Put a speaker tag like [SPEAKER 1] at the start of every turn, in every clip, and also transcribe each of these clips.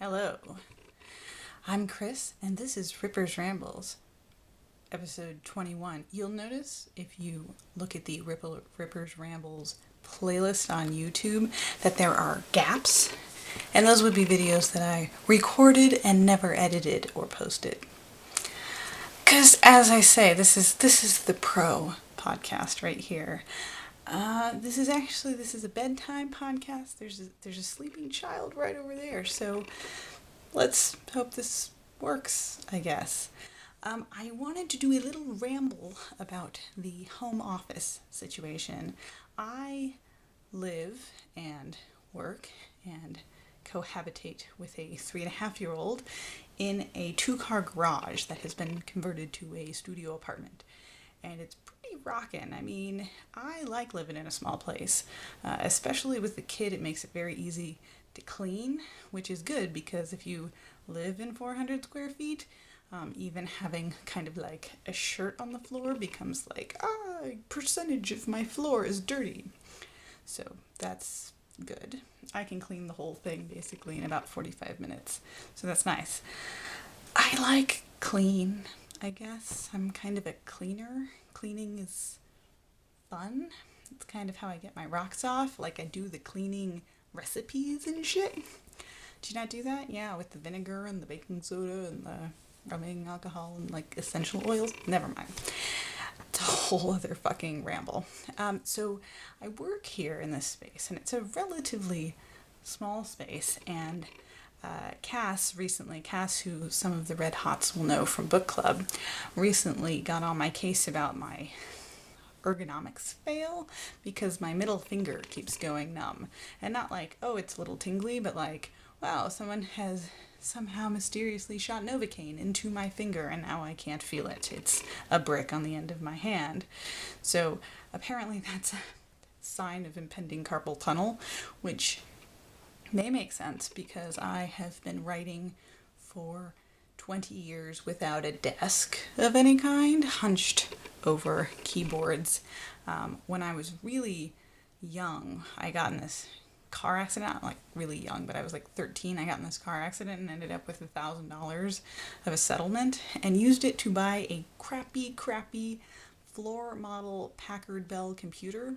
[SPEAKER 1] Hello, I'm Kris, and this is Ripper's Rambles, episode 21. You'll notice if you look at the Ripper's Rambles playlist on YouTube that there are gaps, and those would be videos that I recorded and never edited or posted. Because, as I say, this is the pro podcast right here. This is a bedtime podcast. There's a sleeping child right over there, so let's hope this works, I guess. I wanted to do a little ramble about the home office situation. I live and work and cohabitate with a 3.5-year-old in a 2-car garage that has been converted to a studio apartment. And it's pretty rockin'. I mean, I like living in a small place. Especially with the kid, it makes it very easy to clean, which is good because if you live in 400 square feet, even having kind of like a shirt on the floor becomes like, a percentage of my floor is dirty. So that's good. I can clean the whole thing basically in about 45 minutes. So that's nice. I like clean, I guess. I'm kind of a cleaner. Cleaning is fun. It's kind of how I get my rocks off. Like I do the cleaning recipes and shit. Do you not do that? Yeah, with the vinegar and the baking soda and the rubbing alcohol and like essential oils. Never mind. It's a whole other fucking ramble. So I work here in this space, and it's a relatively small space. And Cass, who some of the Red Hots will know from book club, recently got on my case about my ergonomics fail because my middle finger keeps going numb. And not like, oh, it's a little tingly, but like, wow, someone has somehow mysteriously shot Novocaine into my finger and now I can't feel it. It's a brick on the end of my hand. So apparently that's a sign of impending carpal tunnel, which may make sense because I have been writing for 20 years without a desk of any kind, hunched over keyboards. When I was really young, I got in this car accident. Not like really young, but I was like 13. I got in this car accident and ended up with $1,000 of a settlement and used it to buy a crappy floor model Packard Bell computer.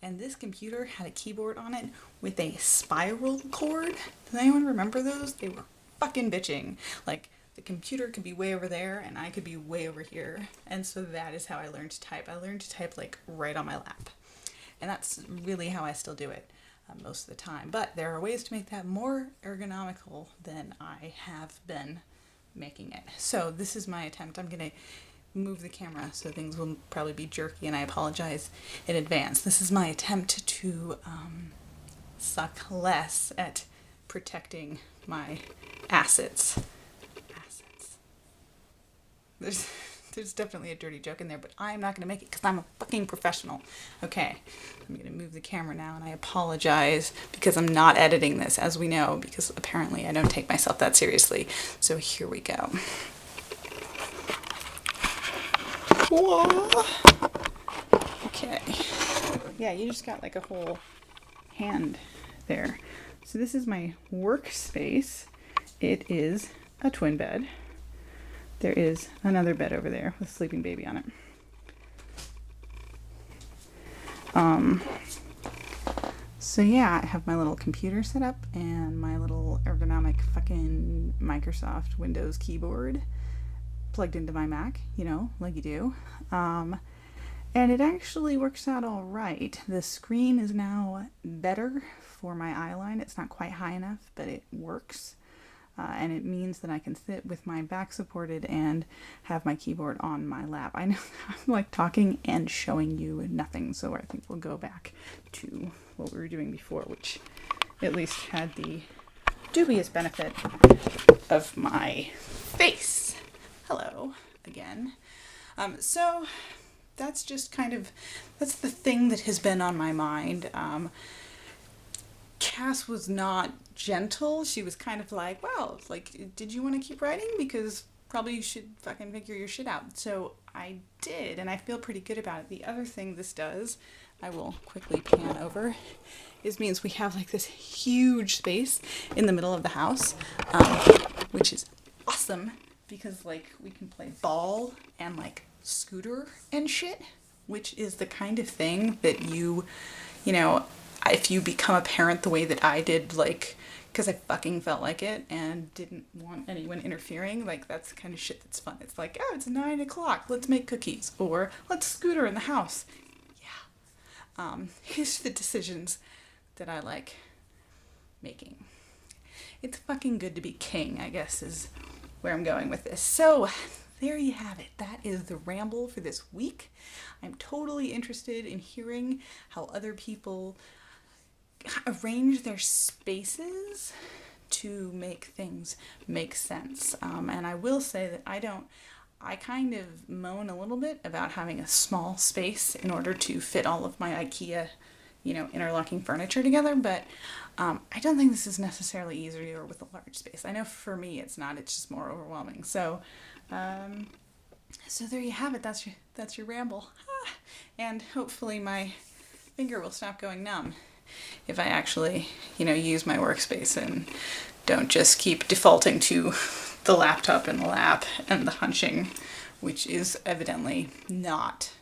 [SPEAKER 1] And this computer had a keyboard on it with a spiral cord. Does anyone remember those? They were fucking bitching. Like, the computer could be way over there and I could be way over here. And so that is how I learned to type. I learned to type like right on my lap. And that's really how I still do it most of the time. But there are ways to make that more ergonomical than I have been making it. So this is my attempt. I'm going to move the camera so things will probably be jerky and I apologize in advance. This is my attempt to suck less at protecting my assets. There's definitely a dirty joke in there, but I'm not going to make it because I'm a fucking professional. Okay, I'm going to move the camera now and I apologize because I'm not editing this, as we know, because apparently I don't take myself that seriously. So here we go. Okay. Yeah, you just got like a whole hand there. So this is my workspace. It is a twin bed. There is another bed over there with a sleeping baby on it. So yeah, I have my little computer set up and my little ergonomic fucking Microsoft Windows keyboard plugged into my Mac, you know, like you do. And it actually works out all right. The screen is now better for my eye line. It's not quite high enough, but it works. And it means that I can sit with my back supported and have my keyboard on my lap. I know I'm like talking and showing you nothing, so I think we'll go back to what we were doing before, which at least had the dubious benefit of my face. Hello again. So that's just that's the thing that has been on my mind. Cass was not gentle. She was kind of like, well, like, did you want to keep writing? Because probably you should fucking figure your shit out. So I did, and I feel pretty good about it. The other thing this does, I will quickly pan over, means we have like this huge space in the middle of the house, which is awesome because like we can play ball and like scooter and shit, which is the kind of thing that you know, if you become a parent the way that I did, like, because I fucking felt like it and didn't want anyone interfering, like, that's the kind of shit that's fun. It's like, oh, it's 9 o'clock, let's make cookies, or let's scooter in the house. Yeah. Here's the decisions that I like making. It's fucking good to be king, I guess, is where I'm going with this. So, there you have it. That is the ramble for this week. I'm totally interested in hearing how other people arrange their spaces to make things make sense. And I will say that I kind of moan a little bit about having a small space in order to fit all of my IKEA, interlocking furniture together, but I don't think this is necessarily easier with a large space. I know for me it's not, it's just more overwhelming. So there you have it. That's your ramble. And hopefully my finger will stop going numb if I actually, use my workspace and don't just keep defaulting to the laptop in the lap and the hunching, which is evidently not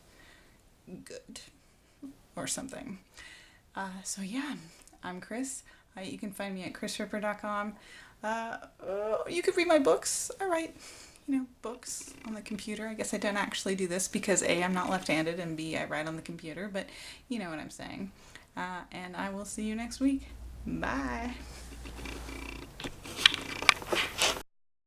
[SPEAKER 1] good or something. So yeah, I'm Kris. You can find me at krisripper.com. You could read my books. I write, books on the computer. I guess I don't actually do this because A, I'm not left-handed, and B, I write on the computer, but you know what I'm saying. And I will see you next week. Bye.